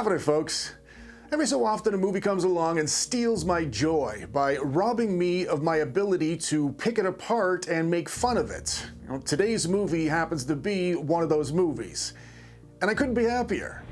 Howdy, folks. Every so often a movie comes along and steals my joy by robbing me of my ability to pick it apart and make fun of it. Today's movie happens to be one of those movies, and I couldn't be happier.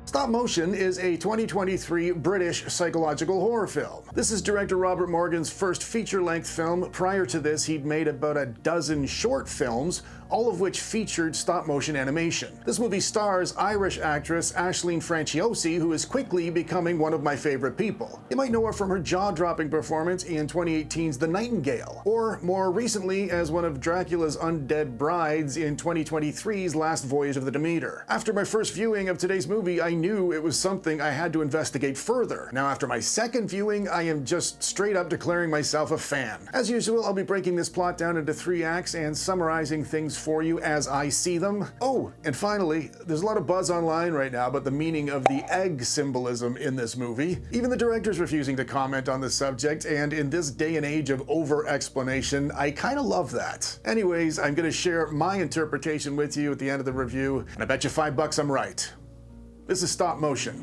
Stopmotion is a 2023 British psychological horror film. This is director Robert Morgan's first feature-length film. Prior to this, he'd made about a dozen short films, all of which featured stop-motion animation. This movie stars Irish actress Aisling Franciosi, who is quickly becoming one of my favorite people. You might know her from her jaw-dropping performance in 2018's The Nightingale, or more recently as one of Dracula's undead brides in 2023's Last Voyage of the Demeter. After my first viewing of today's movie, I knew it was something I had to investigate further. Now, after my second viewing, I am just straight up declaring myself a fan. As usual, I'll be breaking this plot down into 3 acts and summarizing things for you as I see them. Oh, and finally, there's a lot of buzz online right now about the meaning of the egg symbolism in this movie. Even the director's refusing to comment on the subject, and in this day and age of over-explanation, I kind of love that. Anyways, I'm going to share my interpretation with you at the end of the review, and I bet you $5 I'm right. This is Stopmotion.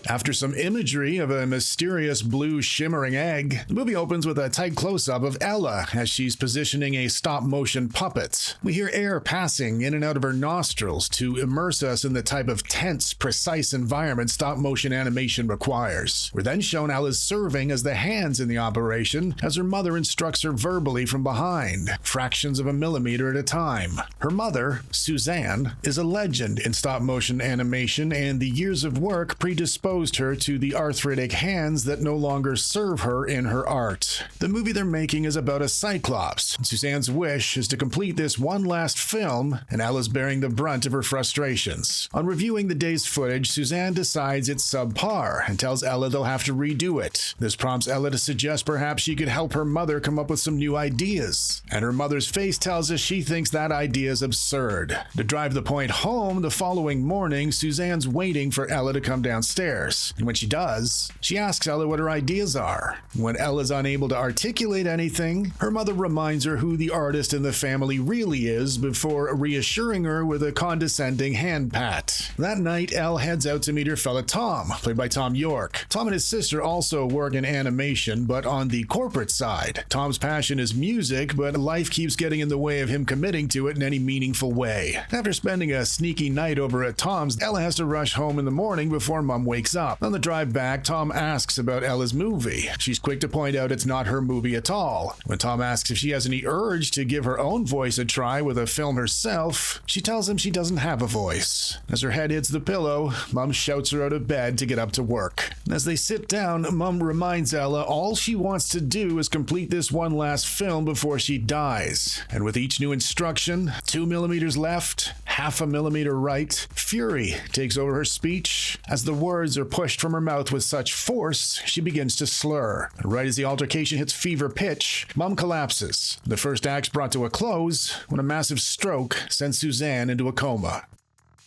After some imagery of a mysterious blue shimmering egg, the movie opens with a tight close-up of Ella as she's positioning a stop-motion puppet. We hear air passing in and out of her nostrils to immerse us in the type of tense, precise environment stop-motion animation requires. We're then shown Ella's serving as the hands in the operation as her mother instructs her verbally from behind, fractions of a millimeter at a time. Her mother, Suzanne, is a legend in stop-motion animation, and the years of work predisposed her to the arthritic hands that no longer serve her in her art. The movie they're making is about a cyclops. Suzanne's wish is to complete this one last film, and Ella's bearing the brunt of her frustrations. On reviewing the day's footage, Suzanne decides it's subpar and tells Ella they'll have to redo it. This prompts Ella to suggest perhaps she could help her mother come up with some new ideas. And her mother's face tells us she thinks that idea is absurd. To drive the point home, the following morning, Suzanne's waiting for Ella to come downstairs. And when she does, she asks Ella what her ideas are. When Ella's unable to articulate anything, her mother reminds her who the artist in the family really is before reassuring her with a condescending hand pat. That night, Elle heads out to meet her fella Tom, played by Tom York. Tom and his sister also work in animation, but on the corporate side. Tom's passion is music, but life keeps getting in the way of him committing to it in any meaningful way. After spending a sneaky night over at Tom's, Ella has to rush home in the morning before Mom wakes up. On the drive back, Tom asks about Ella's movie. She's quick to point out it's not her movie at all. When Tom asks if she has any urge to give her own voice a try with a film herself, she tells him she doesn't have a voice. As her head hits the pillow, Mom shouts her out of bed to get up to work. As they sit down, Mom reminds Ella all she wants to do is complete this one last film before she dies. And with each new instruction, 2 millimeters left, half a millimeter right, fury takes over her speech. As the words are pushed from her mouth with such force, she begins to slur. Right as the altercation hits fever pitch, Mom collapses. The first act's brought to a close when a massive stroke sends Suzanne into a coma.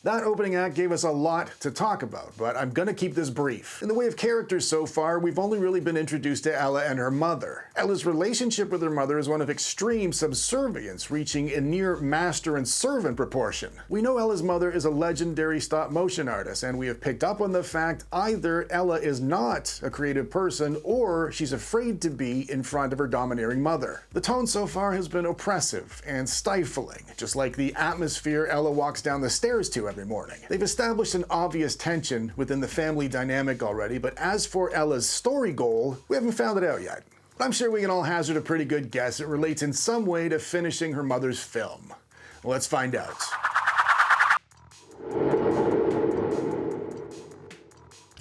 That opening act gave us a lot to talk about, but I'm gonna keep this brief. In the way of characters so far, we've only really been introduced to Ella and her mother. Ella's relationship with her mother is one of extreme subservience, reaching a near master and servant proportion. We know Ella's mother is a legendary stop-motion artist, and we have picked up on the fact either Ella is not a creative person or she's afraid to be in front of her domineering mother. The tone so far has been oppressive and stifling, just like the atmosphere Ella walks down the stairs to every morning. They've established an obvious tension within the family dynamic already, but as for Ella's story goal, we haven't found it out yet. But I'm sure we can all hazard a pretty good guess it relates in some way to finishing her mother's film. Let's find out.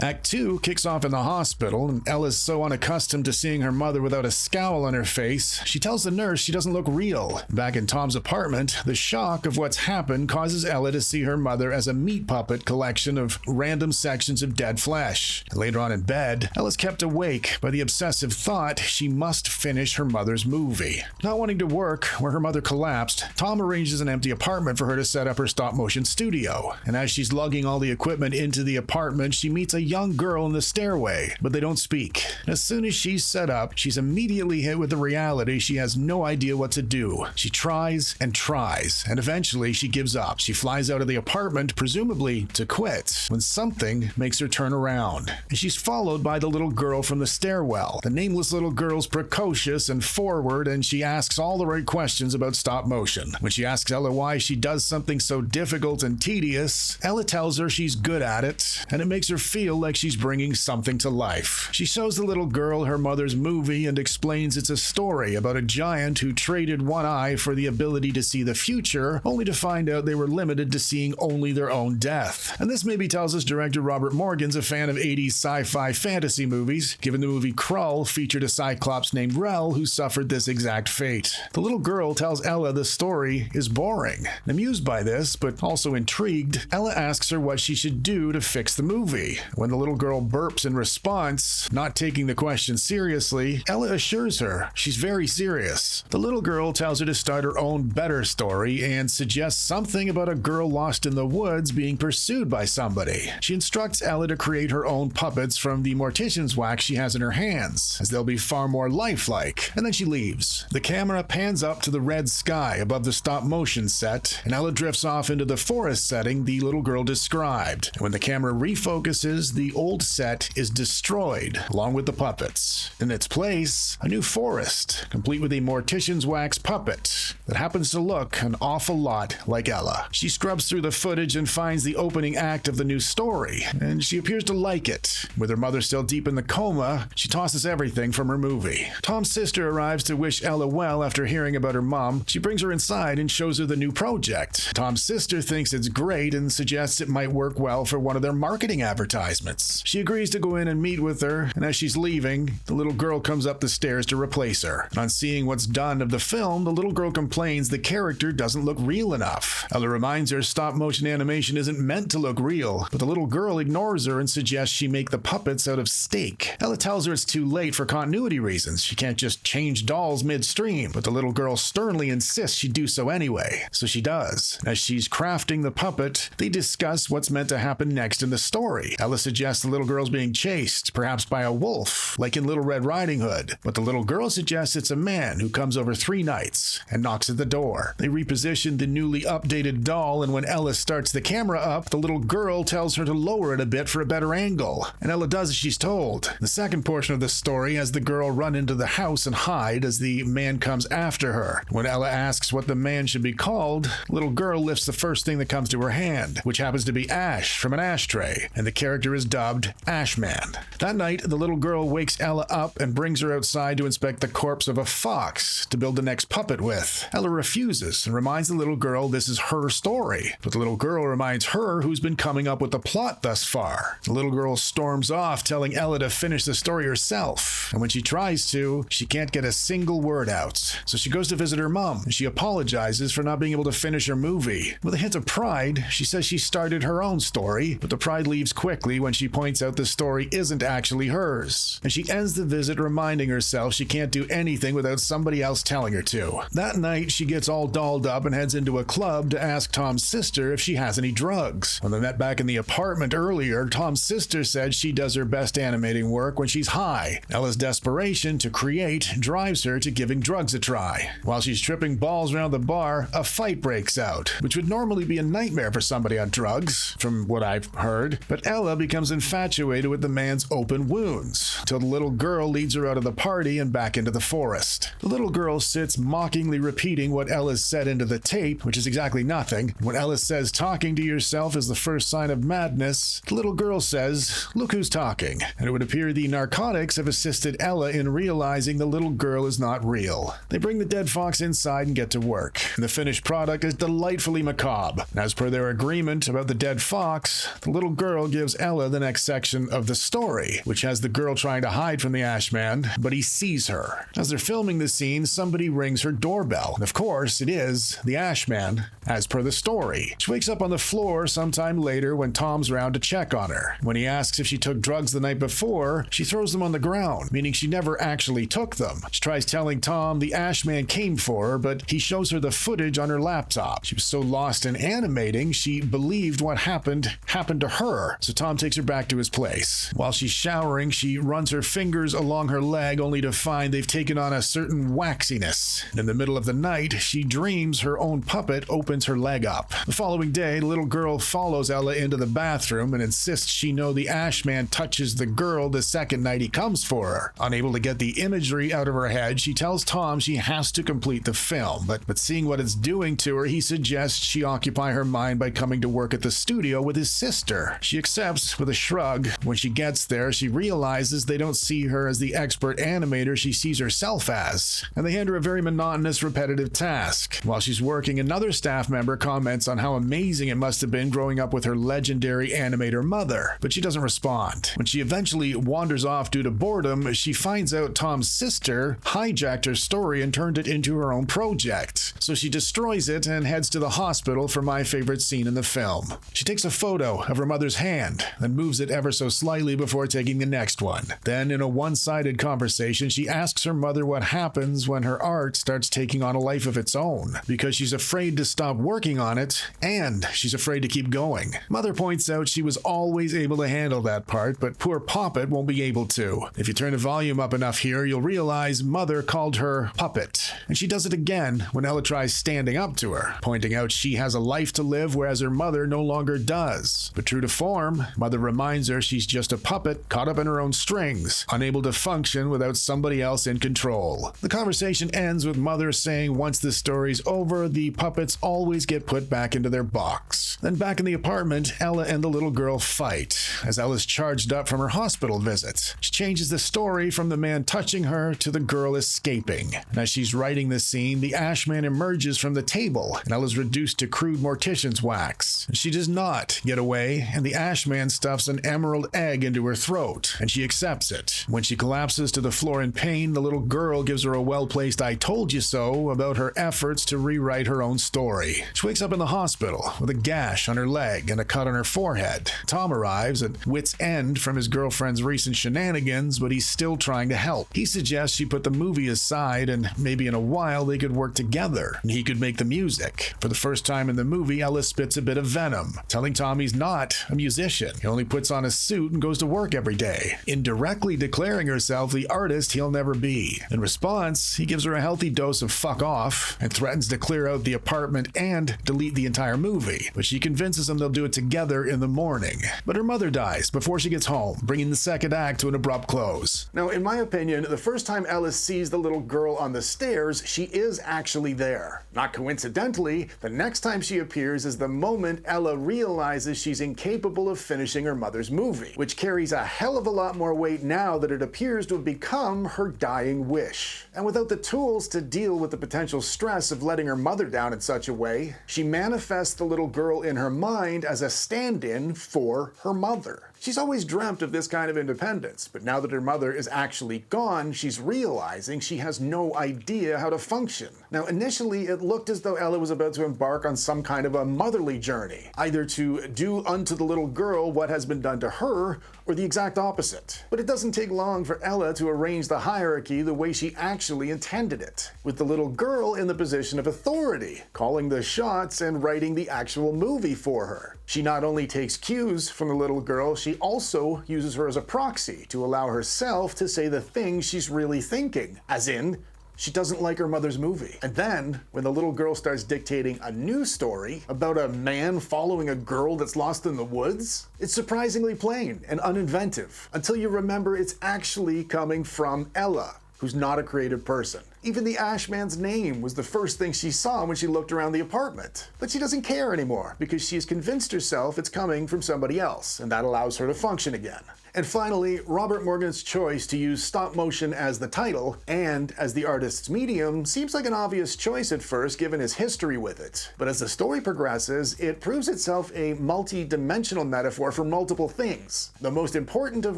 Act 2 kicks off in the hospital, and Ella's so unaccustomed to seeing her mother without a scowl on her face, she tells the nurse she doesn't look real. Back in Tom's apartment, the shock of what's happened causes Ella to see her mother as a meat puppet collection of random sections of dead flesh. Later on in bed, Ella's kept awake by the obsessive thought she must finish her mother's movie. Not wanting to work where her mother collapsed, Tom arranges an empty apartment for her to set up her stop-motion studio. And as she's lugging all the equipment into the apartment, she meets a young girl in the stairway, but they don't speak. As soon as she's set up, she's immediately hit with the reality she has no idea what to do. She tries, and eventually she gives up. She flies out of the apartment, presumably to quit, when something makes her turn around. And she's followed by the little girl from the stairwell. The nameless little girl's precocious and forward, and she asks all the right questions about stop motion. When she asks Ella why she does something so difficult and tedious, Ella tells her she's good at it, and it makes her feel like she's bringing something to life. She shows the little girl her mother's movie and explains it's a story about a giant who traded one eye for the ability to see the future, only to find out they were limited to seeing only their own death. And this maybe tells us director Robert Morgan's a fan of 80s sci-fi fantasy movies, given the movie Krull featured a cyclops named Rel who suffered this exact fate. The little girl tells Ella the story is boring. Amused by this, but also intrigued, Ella asks her what she should do to fix the movie. When the little girl burps in response, not taking the question seriously, Ella assures her she's very serious. The little girl tells her to start her own better story and suggests something about a girl lost in the woods being pursued by somebody. She instructs Ella to create her own puppets from the mortician's wax she has in her hands, as they'll be far more lifelike, and then she leaves. The camera pans up to the red sky above the stop-motion set, and Ella drifts off into the forest setting the little girl described. And when the camera refocuses, the old set is destroyed, along with the puppets. In its place, a new forest, complete with a mortician's wax puppet that happens to look an awful lot like Ella. She scrubs through the footage and finds the opening act of the new story, and she appears to like it. With her mother still deep in the coma, she tosses everything from her movie. Tom's sister arrives to wish Ella well after hearing about her mom. She brings her inside and shows her the new project. Tom's sister thinks it's great and suggests it might work well for one of their marketing advertisements. She agrees to go in and meet with her, and as she's leaving, the little girl comes up the stairs to replace her. And on seeing what's done of the film, the little girl complains the character doesn't look real enough. Ella reminds her stop-motion animation isn't meant to look real, but the little girl ignores her and suggests she make the puppets out of steak. Ella tells her it's too late for continuity reasons. She can't just change dolls midstream, but the little girl sternly insists she do so anyway. So she does. As she's crafting the puppet, they discuss what's meant to happen next in the story. Ella suggests the little girl's being chased, perhaps by a wolf, like in Little Red Riding Hood. But the little girl suggests it's a man who comes over 3 nights and knocks at the door. They reposition the newly updated doll, and when Ella starts the camera up, the little girl tells her to lower it a bit for a better angle, and Ella does as she's told. The second portion of the story has the girl run into the house and hide as the man comes after her. When Ella asks what the man should be called, the little girl lifts the first thing that comes to her hand, which happens to be ash from an ashtray, and the character is dubbed Ashman. That night, the little girl wakes Ella up and brings her outside to inspect the corpse of a fox to build the next puppet with. Ella refuses and reminds the little girl this is her story, but the little girl reminds her who's been coming up with the plot thus far. The little girl storms off, telling Ella to finish the story herself, and when she tries to, she can't get a single word out. So she goes to visit her mom, and she apologizes for not being able to finish her movie. With a hint of pride, she says she started her own story, but the pride leaves quickly when she points out the story isn't actually hers. And she ends the visit reminding herself she can't do anything without somebody else telling her to. That night, she gets all dolled up and heads into a club to ask Tom's sister if she has any drugs. When they met back in the apartment earlier, Tom's sister said she does her best animating work when she's high. Ella's desperation to create drives her to giving drugs a try. While she's tripping balls around the bar, a fight breaks out, which would normally be a nightmare for somebody on drugs, from what I've heard. But Ella becomes infatuated with the man's open wounds, till the little girl leads her out of the party and back into the forest. The little girl sits mockingly repeating what Ella's said into the tape, which is exactly nothing. When Ella says talking to yourself is the first sign of madness, the little girl says, "Look who's talking." And it would appear the narcotics have assisted Ella in realizing the little girl is not real. They bring the dead fox inside and get to work. And the finished product is delightfully macabre. As per their agreement about the dead fox, the little girl gives Ella the next section of the story, which has the girl trying to hide from the Ashman, but he sees her. As they're filming the scene, somebody rings her doorbell. And of course, it is the Ashman, as per the story. She wakes up on the floor sometime later when Tom's around to check on her. When he asks if she took drugs the night before, she throws them on the ground, meaning she never actually took them. She tries telling Tom the Ashman came for her, but he shows her the footage on her laptop. She was so lost in animating, she believed what happened to her. So Tom takes her her back to his place. While she's showering, she runs her fingers along her leg only to find they've taken on a certain waxiness. In the middle of the night, she dreams her own puppet opens her leg up. The following day, the little girl follows Ella into the bathroom and insists she know the Ashman touches the girl the second night he comes for her. Unable to get the imagery out of her head, she tells Tom she has to complete the film, but seeing what it's doing to her, he suggests she occupy her mind by coming to work at the studio with his sister. She accepts with a shrug. When she gets there, she realizes they don't see her as the expert animator she sees herself as, and they hand her a very monotonous, repetitive task. While she's working, another staff member comments on how amazing it must have been growing up with her legendary animator mother, but she doesn't respond. When she eventually wanders off due to boredom, she finds out Tom's sister hijacked her story and turned it into her own project. So she destroys it and heads to the hospital for my favorite scene in the film. She takes a photo of her mother's hand, then moves it ever so slightly before taking the next one. Then, in a one-sided conversation, she asks her mother what happens when her art starts taking on a life of its own, because she's afraid to stop working on it, and she's afraid to keep going. Mother points out she was always able to handle that part, but poor Poppet won't be able to. If you turn the volume up enough here, you'll realize Mother called her Puppet, and she does it again when Ella tries standing up to her, pointing out she has a life to live whereas her mother no longer does. But true to form, Mother reminds her she's just a puppet caught up in her own strings, unable to function without somebody else in control. The conversation ends with Mother saying once the story's over, the puppets always get put back into their box. Then back in the apartment, Ella and the little girl fight, as Ella's charged up from her hospital visit. She changes the story from the man touching her to the girl escaping. And as she's writing this scene, the Ashman emerges from the table, and Ella's reduced to crude mortician's wax. She does not get away, and the Ashman stuffs an emerald egg into her throat, and she accepts it. When she collapses to the floor in pain, the little girl gives her a well-placed "I told you so" about her efforts to rewrite her own story. She wakes up in the hospital with a gash on her leg and a cut on her forehead. Tom arrives at wit's end from his girlfriend's recent shenanigans, but he's still trying to help. He suggests she put the movie aside and maybe in a while they could work together and he could make the music. For the first time in the movie, Ella spits a bit of venom, telling Tom he's not a musician. He only puts on a suit and goes to work every day, indirectly declaring herself the artist he'll never be. In response, he gives her a healthy dose of fuck off and threatens to clear out the apartment and delete the entire movie, but she convinces him they'll do it together in the morning. But her mother dies before she gets home, bringing the second act to an abrupt close. Now, in my opinion, the first time Ella sees the little girl on the stairs, she is actually there. Not coincidentally, the next time she appears is the moment Ella realizes she's incapable of finishing her mother's movie, which carries a hell of a lot more weight now that it appears to have become her dying wish. And without the tools to deal with the potential stress of letting her mother down in such a way, she manifests the little girl in her mind as a stand-in for her mother. She's always dreamt of this kind of independence, but now that her mother is actually gone, she's realizing she has no idea how to function. Now, initially, it looked as though Ella was about to embark on some kind of a motherly journey, either to do unto the little girl what has been done to her, or the exact opposite. But it doesn't take long for Ella to arrange the hierarchy the way she actually intended it, with the little girl in the position of authority, calling the shots and writing the actual movie for her. She not only takes cues from the little girl, she also uses her as a proxy to allow herself to say the things she's really thinking, as in, she doesn't like her mother's movie. And then, when the little girl starts dictating a new story about a man following a girl that's lost in the woods, it's surprisingly plain and uninventive, until you remember it's actually coming from Ella, who's not a creative person. Even the Ashman's name was the first thing she saw when she looked around the apartment. But she doesn't care anymore because she has convinced herself it's coming from somebody else, and that allows her to function again. And finally, Robert Morgan's choice to use stop motion as the title and as the artist's medium seems like an obvious choice at first given his history with it. But as the story progresses, it proves itself a multi-dimensional metaphor for multiple things. The most important of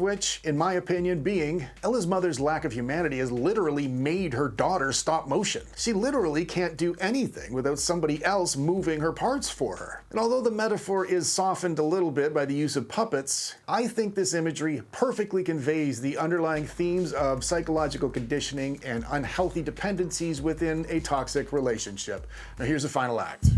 which, in my opinion, being Ella's mother's lack of humanity has literally made her daughter stop motion. She literally can't do anything without somebody else moving her parts for her. And although the metaphor is softened a little bit by the use of puppets, I think this imagery perfectly conveys the underlying themes of psychological conditioning and unhealthy dependencies within a toxic relationship. Now here's the final act.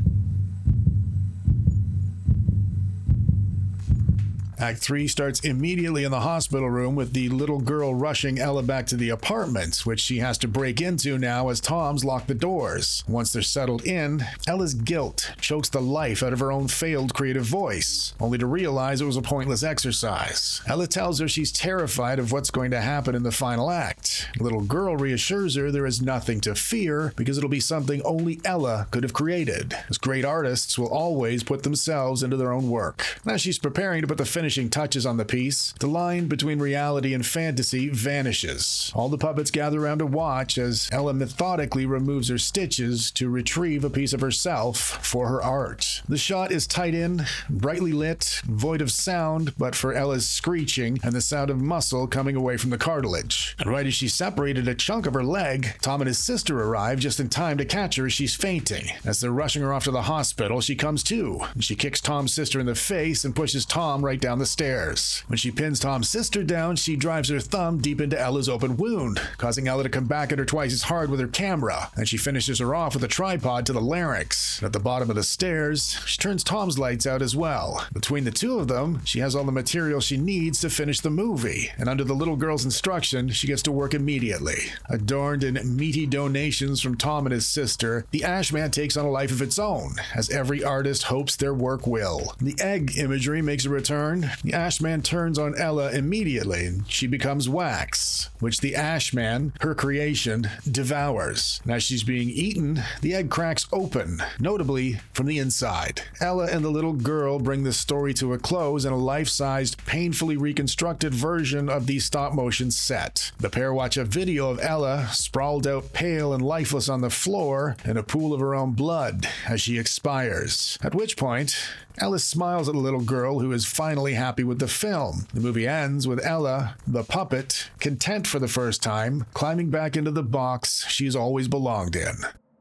Act 3 starts immediately in the hospital room with the little girl rushing Ella back to the apartment, which she has to break into now as Tom's locked the doors. Once they're settled in, Ella's guilt chokes the life out of her own failed creative voice, only to realize it was a pointless exercise. Ella tells her she's terrified of what's going to happen in the final act. The little girl reassures her there is nothing to fear because it'll be something only Ella could have created, as great artists will always put themselves into their own work. As she's preparing to put the finishing touches on the piece, the line between reality and fantasy vanishes. All the puppets gather around to watch as Ella methodically removes her stitches to retrieve a piece of herself for her art. The shot is tight in, brightly lit, void of sound, but for Ella's screeching and the sound of muscle coming away from the cartilage. And right as she separated a chunk of her leg, Tom and his sister arrive just in time to catch her as she's fainting. As they're rushing her off to the hospital, she comes to. She kicks Tom's sister in the face and pushes Tom right down the stairs. When she pins Tom's sister down, she drives her thumb deep into Ella's open wound, causing Ella to come back at her twice as hard with her camera, and she finishes her off with a tripod to the larynx. At the bottom of the stairs, she turns Tom's lights out as well. Between the two of them, she has all the material she needs to finish the movie, and under the little girl's instruction, she gets to work immediately. Adorned in meaty donations from Tom and his sister, the Ashman takes on a life of its own, as every artist hopes their work will. The egg imagery makes a return. The Ashman turns on Ella immediately, and she becomes wax, which the Ashman, her creation, devours. And as she's being eaten, the egg cracks open, notably from the inside. Ella and the little girl bring the story to a close in a life-sized, painfully reconstructed version of the stop-motion set. The pair watch a video of Ella, sprawled out pale and lifeless on the floor, in a pool of her own blood as she expires. At which point, Ella smiles at the little girl who is finally happy with the film. The movie ends with Ella, the puppet, content for the first time, climbing back into the box she's always belonged in.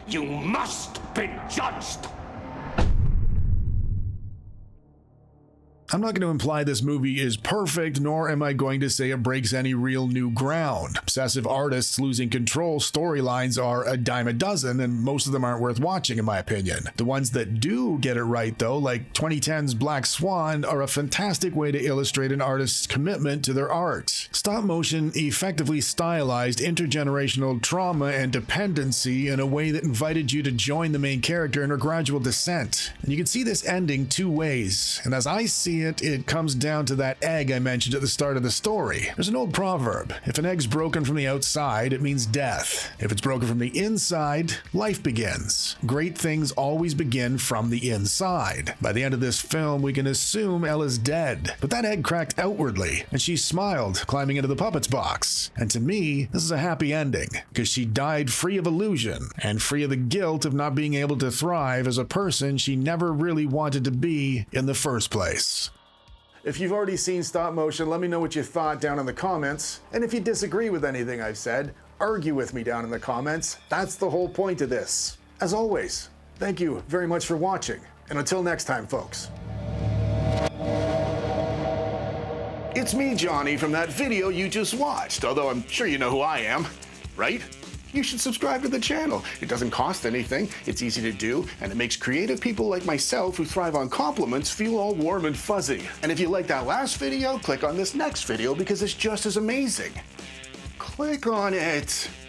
You must be judged! I'm not going to imply this movie is perfect, nor am I going to say it breaks any real new ground. Obsessive artists losing control storylines are a dime a dozen, and most of them aren't worth watching in my opinion. The ones that do get it right though, like 2010's Black Swan, are a fantastic way to illustrate an artist's commitment to their art. Stop motion effectively stylized intergenerational trauma and dependency in a way that invited you to join the main character in her gradual descent. And you can see this ending two ways, and as I see it comes down to that egg I mentioned at the start of the story. There's an old proverb: if an egg's broken from the outside, it means death. If it's broken from the inside, life begins. Great things always begin from the inside. By the end of this film, we can assume Ella's dead, but that egg cracked outwardly, and she smiled, climbing into the puppet's box. And to me, this is a happy ending, because she died free of illusion, and free of the guilt of not being able to thrive as a person she never really wanted to be in the first place. If you've already seen Stop Motion, let me know what you thought down in the comments. And if you disagree with anything I've said, argue with me down in the comments. That's the whole point of this. As always, thank you very much for watching. And until next time, folks. It's me, Johnny, from that video you just watched, although I'm sure you know who I am, right? You should subscribe to the channel. It doesn't cost anything, it's easy to do, and it makes creative people like myself who thrive on compliments feel all warm and fuzzy. And if you like that last video, click on this next video because it's just as amazing. Click on it.